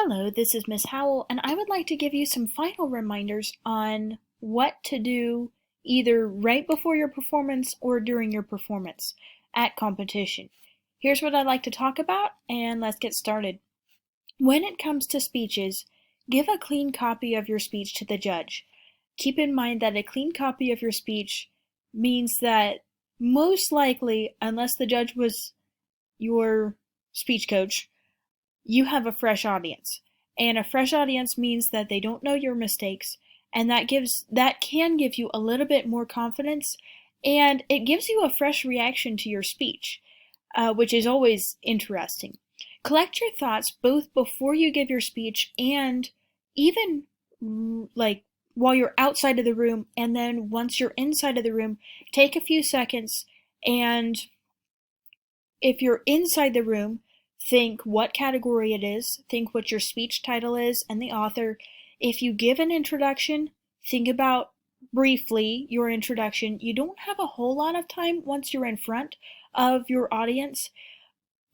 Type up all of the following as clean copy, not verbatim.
Hello, this is Miss Howell, and I would like to give you some final reminders on what to do either right before your performance or during your performance at competition. Here's what I'd like to talk about, and let's get started. When it comes to speeches, give a clean copy of your speech to the judge. Keep in mind that a clean copy of your speech means that most likely, unless the judge was your speech coach, you have a fresh audience. And a fresh audience means that they don't know your mistakes, and that can give you a little bit more confidence, and it gives you a fresh reaction to your speech, which is always interesting. Collect your thoughts both before you give your speech and even like while you're outside of the room, and then once you're inside of the room, take a few seconds and if you're inside the room, think what category it is, think what your speech title is and the author. If you give an introduction, think about briefly your introduction. You don't have a whole lot of time once you're in front of your audience,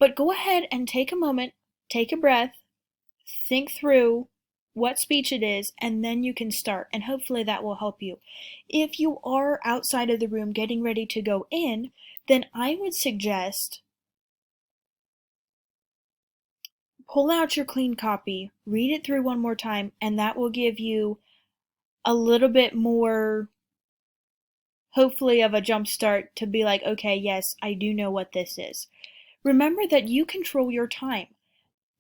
but go ahead and take a moment, take a breath, think through what speech it is, and then you can start, and hopefully that will help you. If you are outside of the room getting ready to go in, then I would suggest pull out your clean copy, read it through one more time, and that will give you a little bit more, hopefully, of a jump start to be like, okay, yes, I do know what this is. Remember that you control your time.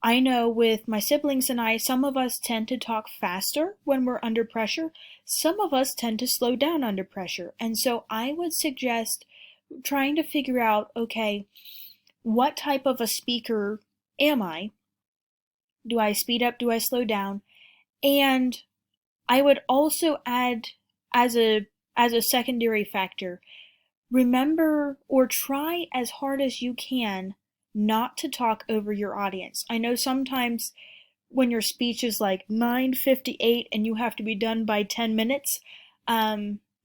I know with my siblings and I, some of us tend to talk faster when we're under pressure. Some of us tend to slow down under pressure. And so I would suggest trying to figure out, okay, what type of a speaker am I? Do I speed up? Do I slow down? And I would also add as a secondary factor, remember or try as hard as you can not to talk over your audience. I know sometimes when your speech is like 9:58 and you have to be done by 10 minutes,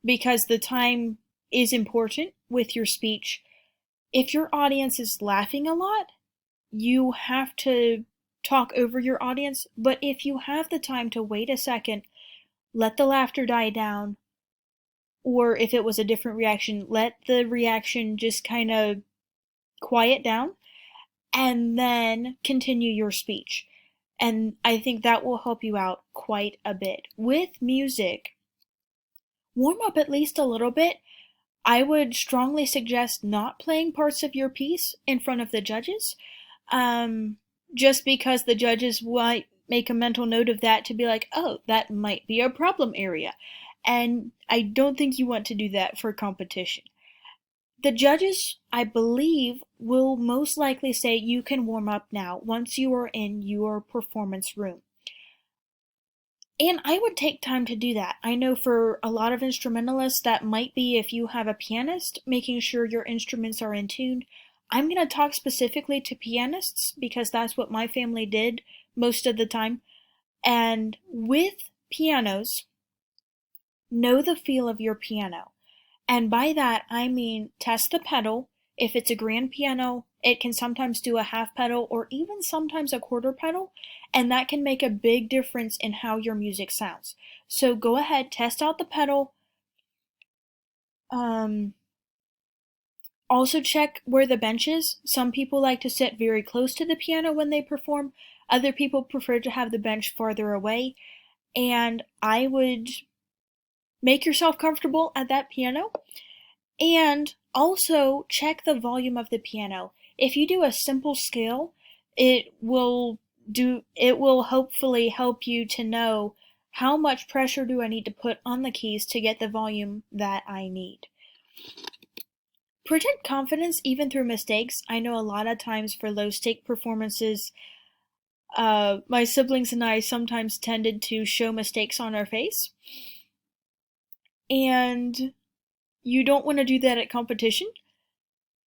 because the time is important with your speech. If your audience is laughing a lot, you have to talk over your audience, but if you have the time to wait a second, let the laughter die down, or if it was a different reaction, let the reaction just kind of quiet down, and then continue your speech. And I think that will help you out quite a bit. With music, warm up at least a little bit. I would strongly suggest not playing parts of your piece in front of the judges, just because the judges might make a mental note of that to be like, oh, that might be a problem area. And I don't think you want to do that for competition. The judges, I believe, will most likely say you can warm up now once you are in your performance room. And I would take time to do that. I know for a lot of instrumentalists, that might be if you have a pianist, making sure your instruments are in tune. I'm going to talk specifically to pianists because that's what my family did most of the time. And with pianos, know the feel of your piano. And by that, I mean test the pedal. If it's a grand piano, it can sometimes do a half pedal or even sometimes a quarter pedal, and that can make a big difference in how your music sounds. So go ahead, test out the pedal. Also check where the bench is. Some people like to sit very close to the piano when they perform. Other people prefer to have the bench farther away. And I would make yourself comfortable at that piano. And also check the volume of the piano. If you do a simple scale, it will hopefully help you to know how much pressure do I need to put on the keys to get the volume that I need. Project confidence even through mistakes. I know a lot of times for low stake performances, my siblings and I sometimes tended to show mistakes on our face. And you don't want to do that at competition,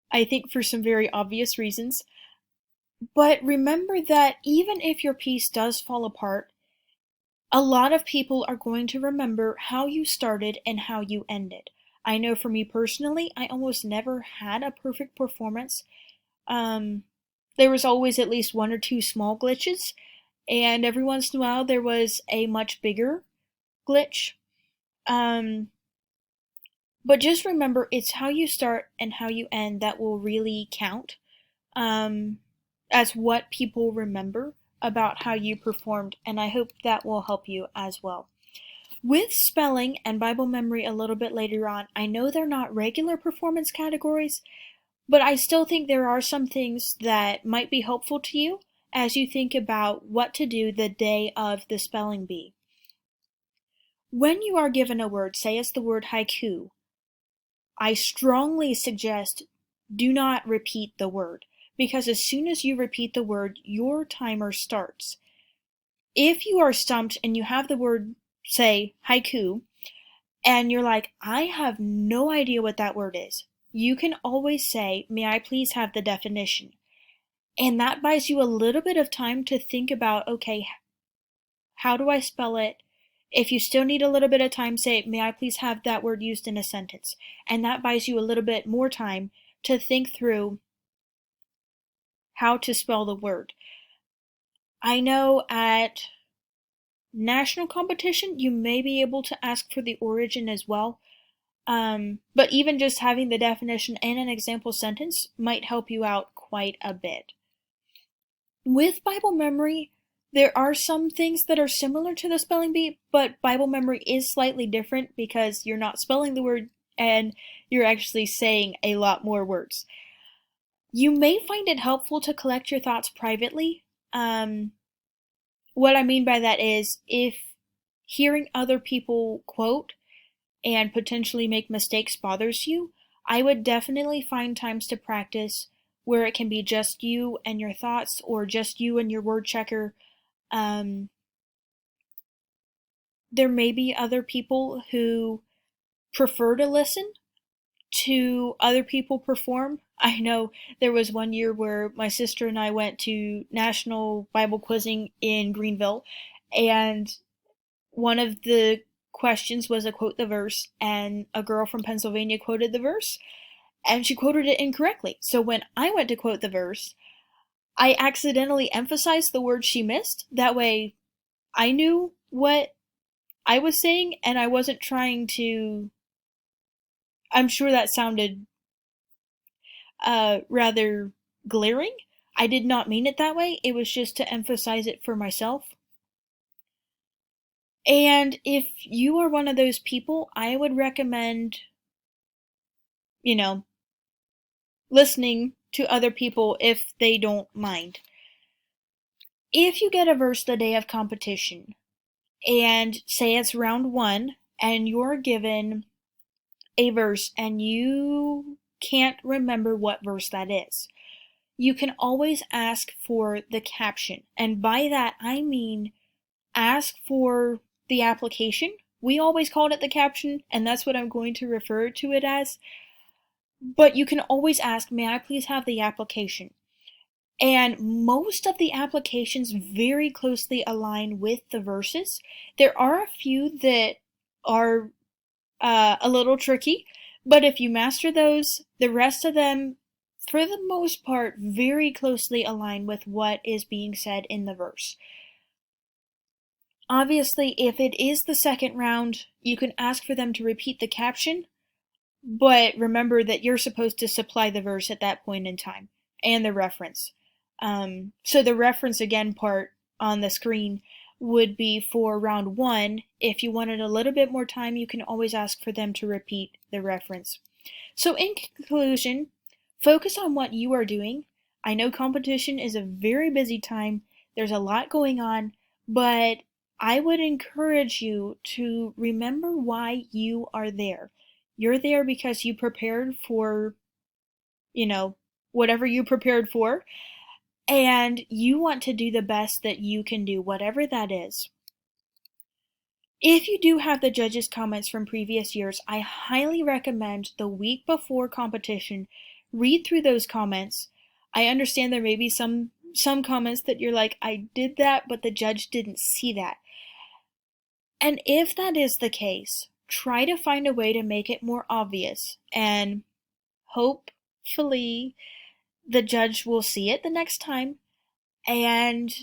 I think for some very obvious reasons. But remember that even if your piece does fall apart, a lot of people are going to remember how you started and how you ended. I know for me personally, I almost never had a perfect performance. There was always at least one or two small glitches, and every once in a while there was a much bigger glitch. Um, but just remember, it's how you start and how you end that will really count, um, as what people remember about how you performed, and I hope that will help you as well. With spelling and Bible memory a little bit later on, I know they're not regular performance categories, but I still think there are some things that might be helpful to you as you think about what to do the day of the spelling bee. When you are given a word, say it's the word haiku, I strongly suggest do not repeat the word, because as soon as you repeat the word, your timer starts. If you are stumped and you have the word, say, haiku, and you're like, I have no idea what that word is, you can always say, may I please have the definition? And that buys you a little bit of time to think about, okay, how do I spell it? If you still need a little bit of time, say, may I please have that word used in a sentence? And that buys you a little bit more time to think through how to spell the word. I know at national competition, you may be able to ask for the origin as well. But even just having the definition and an example sentence might help you out quite a bit. With Bible memory, there are some things that are similar to the spelling bee, but Bible memory is slightly different because you're not spelling the word and you're actually saying a lot more words. You may find it helpful to collect your thoughts privately. What I mean by that is if hearing other people quote and potentially make mistakes bothers you, I would definitely find times to practice where it can be just you and your thoughts or just you and your word checker. Um, there may be other people who prefer to listen to other people perform. I know there was one year where my sister and I went to National Bible Quizzing in Greenville, and one of the questions was a quote the verse, and a girl from Pennsylvania quoted the verse, and she quoted it incorrectly. So when I went to quote the verse, I accidentally emphasized the word she missed. That way I knew what I was saying and I wasn't trying to. I'm sure that sounded rather glaring. I did not mean it that way. It was just to emphasize it for myself. And if you are one of those people, I would recommend, you know, listening to other people if they don't mind. If you get a verse the day of competition, and say it's round one, and you're given a verse and you can't remember what verse that is, you can always ask for the caption. And by that, I mean ask for the application. We always called it the caption, and that's what I'm going to refer to it as. But you can always ask, may I please have the application? And most of the applications very closely align with the verses. There are a few that are a little tricky, but if you master those, the rest of them, for the most part, very closely align with what is being said in the verse. Obviously, if it is the second round, you can ask for them to repeat the caption, but remember that you're supposed to supply the verse at that point in time, and the reference. So the reference again part on the screen would be for round one. If you wanted a little bit more time, you can always ask for them to repeat the reference. So in conclusion, focus on what you are doing. I know competition is a very busy time. There's a lot going on, but I would encourage you to remember why you are there. You're there because you prepared for, whatever you prepared for, and you want to do the best that you can do, whatever that is. If you do have the judges' comments from previous years, I highly recommend the week before competition, read through those comments. I understand there may be some comments that you're like, I did that, but the judge didn't see that. And if that is the case, try to find a way to make it more obvious, and hopefully the judge will see it the next time and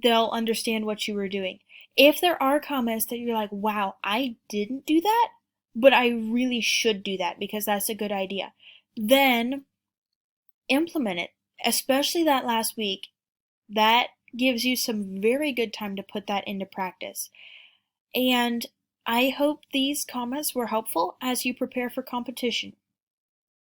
they'll understand what you were doing. If there are comments that you're like, wow, I didn't do that, but I really should do that because that's a good idea, then implement it, especially that last week. That gives you some very good time to put that into practice. And I hope these comments were helpful as you prepare for competition.